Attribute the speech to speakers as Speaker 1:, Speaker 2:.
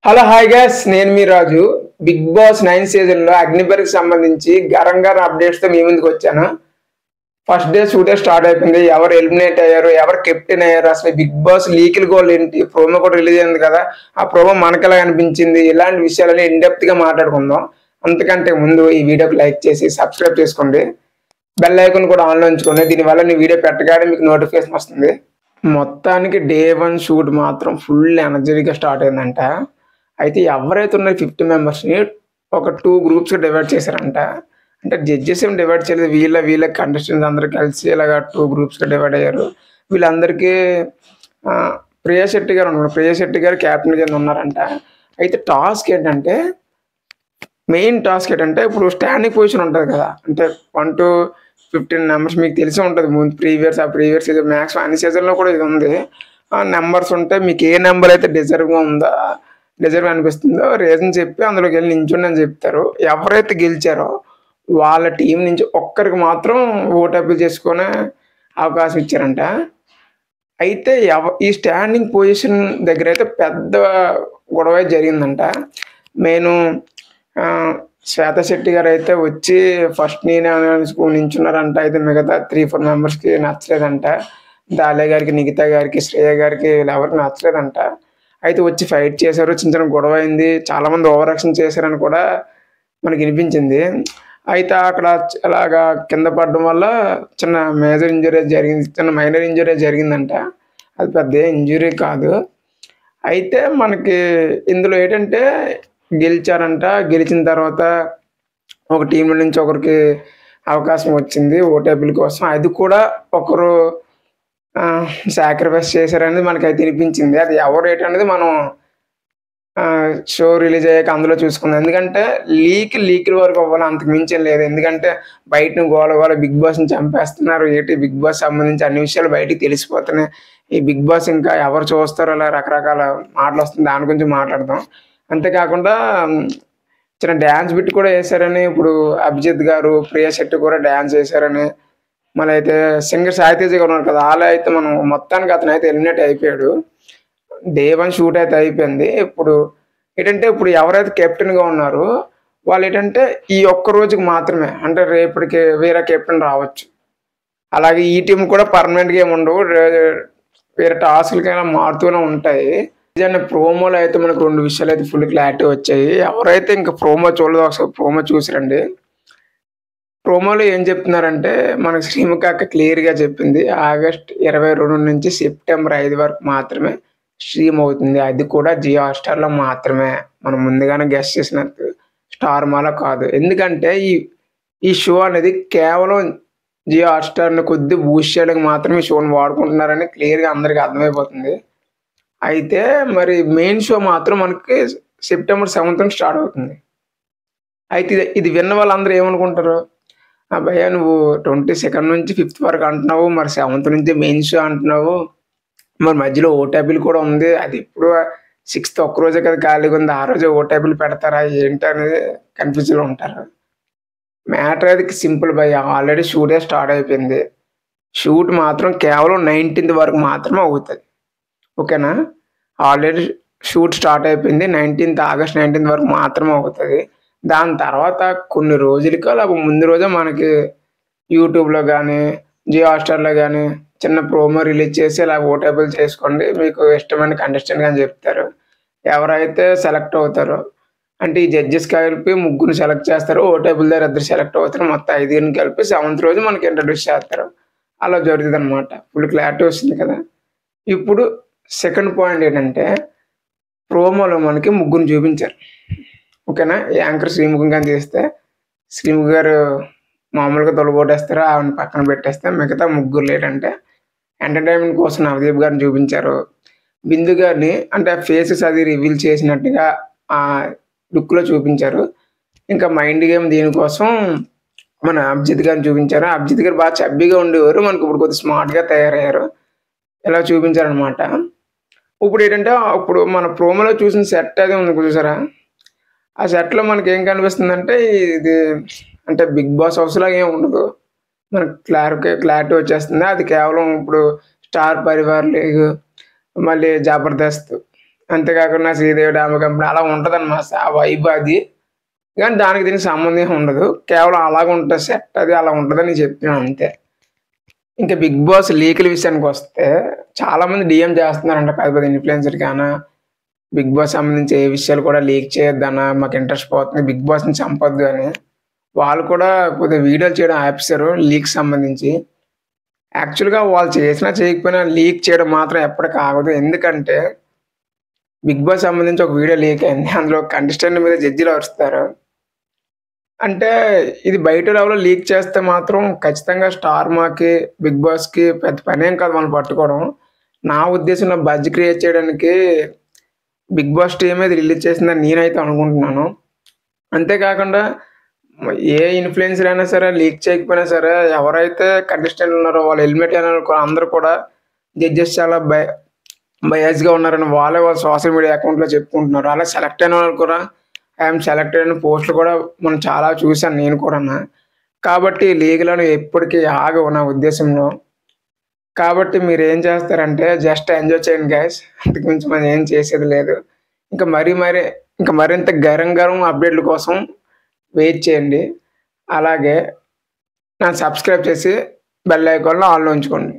Speaker 1: Hello hi guys, నేను మీ రాజు. Big boss 9 సీజన్లో అగ్నిపర్కి సంబంధించి గరంగా అప్డేట్స్తో మీ ముందుకు వచ్చాను. ఫస్ట్ డే షూటే స్టార్ట్ అయిపోయింది. ఎవరు ఎలిమినేట్ అయ్యారు, ఎవరు కెప్టెన్ అయ్యారు, అసలు బిగ్ బాస్ లీకిల్ గోల్ ఏంటి, ప్రోమో కూడా రిలీజ్ అయింది కదా, ఆ ప్రోమో మనకు ఎలా అనిపించింది, ఇలాంటి విషయాలని ఇన్డెప్త్గా మాట్లాడుకుందాం. అంతకంటే ముందు ఈ వీడియోకి లైక్ చేసి సబ్స్క్రైబ్ చేసుకోండి, బెల్ ఐకాన్ కూడా ఆన్లో ఉంచుకోండి. దీనివల్ల నీ వీడియో పెట్టగానే మీకు నోటిఫికేషన్ వస్తుంది. మొత్తానికి డే 1 షూట్ మాత్రం ఫుల్ ఎనర్జీగా స్టార్ట్ అయిందంట. అయితే ఎవరైతే ఉన్నారో 50 మెంబర్స్ని ఒక 2 గ్రూప్స్గా డివైడ్ చేశారంట. అంటే జడ్జెస్ ఏం డివైడ్ చేయలేదు, వీళ్ళ కంటెస్టెంట్స్ అందరూ కలిసి ఇలాగ 2 గ్రూప్స్గా డివైడ్ అయ్యారు. వీళ్ళందరికీ ప్రియా శెట్టి గారు ఉన్నారు. ప్రియా శెట్టి గారు క్యాప్టెన్ కింద ఉన్నారంట. అయితే టాస్క్ ఏంటంటే, మెయిన్ టాస్క్ ఏంటంటే, ఇప్పుడు స్టాండింగ్ పొజిషన్ ఉంటుంది కదా, అంటే 1 to 15 నెంబర్స్ మీకు తెలిసి ఉంటుంది. ముందు ప్రీవియస్ సీజన్ మ్యాక్స్ అన్ని సీజన్లో కూడా ఇది ఉంది. ఆ నెంబర్స్ ఉంటే మీకు ఏ నెంబర్ అయితే డిజర్వ్ అనిపిస్తుందో రీజన్ చెప్పి అందులోకి వెళ్ళి నించుండి అని చెప్తారు. ఎవరైతే గెలిచారో వాళ్ళ టీం నుంచి ఒక్కరికి మాత్రం ఓట్ అప్పీల్ చేసుకునే అవకాశం ఇచ్చారంట. అయితే ఈ స్టాండింగ్ పొజిషన్ దగ్గర అయితే పెద్ద గొడవ జరిగిందంట. నేను శ్వేత శెట్టి గారు అయితే వచ్చి ఫస్ట్ నేనే నించున్నారంట. అయితే మిగతా 3-4 మెంబర్స్కి నచ్చలేదంట. దాలే గారికి, నిఖితా గారికి, శ్రేయ గారికి వీళ్ళెవరికి నచ్చలేదంట. అయితే వచ్చి ఫైట్ చేశారు, చిన్న గొడవ అయింది, చాలామంది ఓవర్ యాక్షన్ చేశారని కూడా మనకి వినిపించింది. అయితే అక్కడ అలాగా కింద పడడం వల్ల చిన్న మైనర్ ఇంజరీ జరిగిందంట. అది పెద్ద ఇంజురీ కాదు. అయితే మనకి ఇందులో ఏంటంటే గెలిచారంట. గెలిచిన తర్వాత ఒక టీం నుంచి ఒకరికి అవకాశం వచ్చింది ఓటేబుల్ కోసం. అది కూడా ఒకరు సాక్రిఫైస్ చేశారనేది మనకైతే వినిపించింది. అది ఎవరు ఏంటనేది మనం షో రిలీజ్ అయ్యాక అందులో చూసుకుందాం. ఎందుకంటే లీక్ వరకు అవ్వాలి, అంతకు మించి లేదు. ఎందుకంటే బయటను గోల బిగ్ బాస్ని చంపేస్తున్నారు, బిగ్ బాస్ సంబంధించి అన్ని విషయాలు బయటికి తెలిసిపోతున్నాయి. ఈ బిగ్ బాస్ ఇంకా ఎవరు చూస్తారో అలా రకరకాల మాటలు వస్తుంది, దాని గురించి మాట్లాడదాం. అంతేకాకుండా చిన్న డ్యాన్స్ బిట్ కూడా వేశారని, ఇప్పుడు అభిజిత్ గారు, ప్రియా శెట్టి కూడా డ్యాన్స్ వేశారని, మళ్ళీ అయితే సింగర్ సాయితేజ గారు ఉన్నారు కదా, అలా అయితే మనం మొత్తానికి అతను అయితే ఎలిమినేట్ అయిపోయాడు. డే 1 షూట్ అయితే అయిపోయింది. ఇప్పుడు ఏంటంటే, ఇప్పుడు ఎవరైతే కెప్టెన్గా ఉన్నారో వాళ్ళు ఏంటంటే ఈ ఒక్క రోజుకి మాత్రమే, అంటే రేపటికి వేరే కెప్టెన్ రావచ్చు. అలాగే ఈ టీం కూడా పర్మనెంట్గా ఏమి ఉండవు, వేరే టాస్క్లకైనా మారుతూనే ఉంటాయి. నిజంగా ప్రోమోలో అయితే మనకు 2 విషయాలు అయితే ఫుల్ క్లారిటీ వచ్చాయి. ఎవరైతే ఇంకా ప్రోమో చూడదో ఒకసారి ప్రోమో చూసిరండి. ప్రోమోలో ఏం చెప్తున్నారంటే, మనకు శ్రీముఖ అక్క క్లియర్గా చెప్పింది, ఆగస్ట్ 22 నుంచి సెప్టెంబర్ 5 వరకు మాత్రమే స్ట్రీమ్ అవుతుంది. అది కూడా జియో హాట్‌స్టార్లో మాత్రమే. మనం ముందుగానే గెస్ట్ చేసినట్టు స్టార్ మాలో కాదు. ఎందుకంటే ఈ షో అనేది కేవలం జియో హాట్‌స్టార్ని కొద్ది బూస్ట్ చేయడానికి మాత్రమే ఈ షోని వాడుకుంటున్నారని క్లియర్గా అందరికీ అర్థమైపోతుంది. అయితే మరి మెయిన్ షో మాత్రం మనకి సెప్టెంబర్ 7th స్టార్ట్ అవుతుంది. అయితే ఇది విన్న వాళ్ళందరూ ఏమనుకుంటారు, భయ్యా నువ్వు 22 నుంచి 5th వరకు అంటున్నావు, మరి 7th నుంచి మెయిన్ షో అంటున్నావు, మరి మధ్యలో ఓటేబుల్ కూడా ఉంది, అది ఇప్పుడు 6th ఒక్కరోజే కదా ఖాళీగా ఉంది, ఆ రోజే ఓటేబుల్ పెడతారా ఏంటి అనేది కన్ఫ్యూజన్లో ఉంటారు. మ్యాటర్ అది సింపుల్ భయ్యా, ఆల్రెడీ షూటే స్టార్ట్ అయిపోయింది. షూట్ మాత్రం కేవలం 19th వరకు మాత్రమే అవుతుంది, ఓకేనా. ఆల్రెడీ షూట్ స్టార్ట్ అయిపోయింది, ఆగస్ట్ 19th వరకు మాత్రమే అవుతుంది. దాని తర్వాత కొన్ని రోజులకి అలా ముందు రోజే మనకి యూట్యూబ్లో కానీ జియో హాట్‌స్టార్లో కానీ చిన్న ప్రోమో రిలీజ్ చేసి ఇలా ఓటేబుల్ చేసుకోండి, మీకు ఇష్టమైన కంటెస్టెంట్ కానీ చెప్తారు. ఎవరైతే సెలెక్ట్ అవుతారో, అంటే ఈ జడ్జెస్ కలిపి 3 సెలెక్ట్ చేస్తారు, ఓటేబుల్ దగ్గర 2 సెలెక్ట్ అవుతారు, మొత్తం 5 కలిపి 7th రోజు మనకి ఇంట్రడ్యూస్ చేస్తారు. అలా జరుగుతుంది అనమాట. ఫుల్ క్లారిటీ వస్తుంది కదా. ఇప్పుడు సెకండ్ పాయింట్ ఏంటంటే, ప్రోమోలో మనకి 3 చూపించారు, ఓకేనా. యాంకర్ శ్రీముఖం కానీ చేస్తే శ్రీముఖ్ గారు మామూలుగా తొలగొట్టేస్తారు, ఆవిడ పక్కన పెట్టేస్తే మిగతా 3 ఏంటంటే ఎంటర్టైన్మెంట్ కోసం నవదీప్ గారిని చూపించారు. బిందు గారిని అంటే ఫేసెస్ అది రివీల్ చేసినట్టుగా ఆ లుక్లో చూపించారు. ఇంకా మైండ్ గేమ్ దీనికోసం మన అభిజిత్ గారిని చూపించారు. అభిజిత్ గారు బాగా చబ్బీగా ఉండేవారు, మనకి ఇప్పుడు కొద్దిగా స్మార్ట్గా తయారయ్యారు, ఇలా చూపించారనమాట. ఇప్పుడు ఏంటంటే, ఇప్పుడు మన ప్రోమోలో చూసిన సెట్ అది ఉంది చూసారా, ఆ సెట్లో మనకి ఏం కనిపిస్తుందంటే, ఇది అంటే బిగ్ బాస్ హౌస్ లాగా ఏమి ఉండదు, మనకు క్లారిటీ వచ్చేస్తుంది. అది కేవలం ఇప్పుడు స్టార్ పరివార్ లీగ్, మళ్ళీ జబర్దస్త్, అంతేకాకుండా శ్రీదేవి డ్రామా కంపెనీ అలా ఉంటదనమాట. ఆ వైబ్ అది. కానీ దానికి దీనికి సంబంధం ఏమి ఉండదు. కేవలం అలాగ ఉంటది సెట్ అది అలా ఉంటదని చెప్తున్నాను అంతే. ఇంకా 'బిగ్ బాస్' లీకుల విషయానికొస్తే చాలామంది డీఎం చేస్తున్నారంట పెద్ద పెద్ద ఇన్‌ఫ్లుయెన్సర్ గాన 'బిగ్ బాస్' సంబంధించి ఏ విషయాలు కూడా లీక్ చేయొద్దన్నా, మాకు ఇంట్రెస్ట్ పోతుంది 'బిగ్ బాస్‌ని' చంపొద్దు అని. వాళ్ళు కూడా కొద్దిగా వీడియోలు చేయడం ఆపేశారు లీక్స్ సంబంధించి. యాక్చువల్‌గా వాళ్ళు చేసినా చేయకపోయినా లీక్ చేయడం మాత్రం ఎప్పటికి ఆగదు. ఎందుకంటే 'బిగ్ బాస్' సంబంధించి ఒక వీడియో లీక్ అయింది. అందులో కంటెస్టెంట్‌ల మీద జడ్జిలు అరుస్తారు. అంటే ఇది బయట లెవెల్‌లో లీక్ చేస్తే మాత్రం ఖచ్చితంగా స్టార్ మాకి, 'బిగ్ బాస్‌కి' పెద్ద పనేం కాదు వాళ్ళని పట్టుకోవడం. నా ఉద్దేశంలో బజ్ క్రియేట్ చేయడానికి 'బిగ్ బాస్' టీమే ఇది రిలీజ్ చేసిందని నేనైతే అనుకుంటున్నాను. అంతేకాకుండా ఏ ఇన్‌ఫ్లుయెన్సర్ అయినా సరే లీక్ చేయకపోయినా సరే ఎవరైతే కంటెస్టెంట్‌లు ఉన్నారో వాళ్ళు ఎలిమినేట్ అయిన అందరూ కూడా జడ్జెస్ చాలా బయాస్‌గా ఉన్నారని వాళ్ళ సోషల్ మీడియా అకౌంట్‌లో చెప్పుకుంటున్నారు. అలా సెలెక్ట్ అయిన వాళ్ళు కూడా ఐయామ్ సెలెక్టెడ్ అని పోస్టులు కూడా మనం చాలా చూసాను నేను కూడాను. కాబట్టి లీగ్‌లను ఎప్పటికి ఆగవు నా ఉద్దేశంలో. కాబట్టి మీరేం చేస్తారంటే జస్ట్ ఎంజాయ్ చేయండి గైస్. అంతకు మించి మనం ఏం చేసేది లేదు. ఇంకా ఇంకా మరింత గరం గరం అప్డేట్‌ల కోసం వెయిట్ చేయండి. అలాగే సబ్స్క్రైబ్ చేసి బెల్ ఐకాన్‌లో ఆల్‌లో ఉంచుకోండి.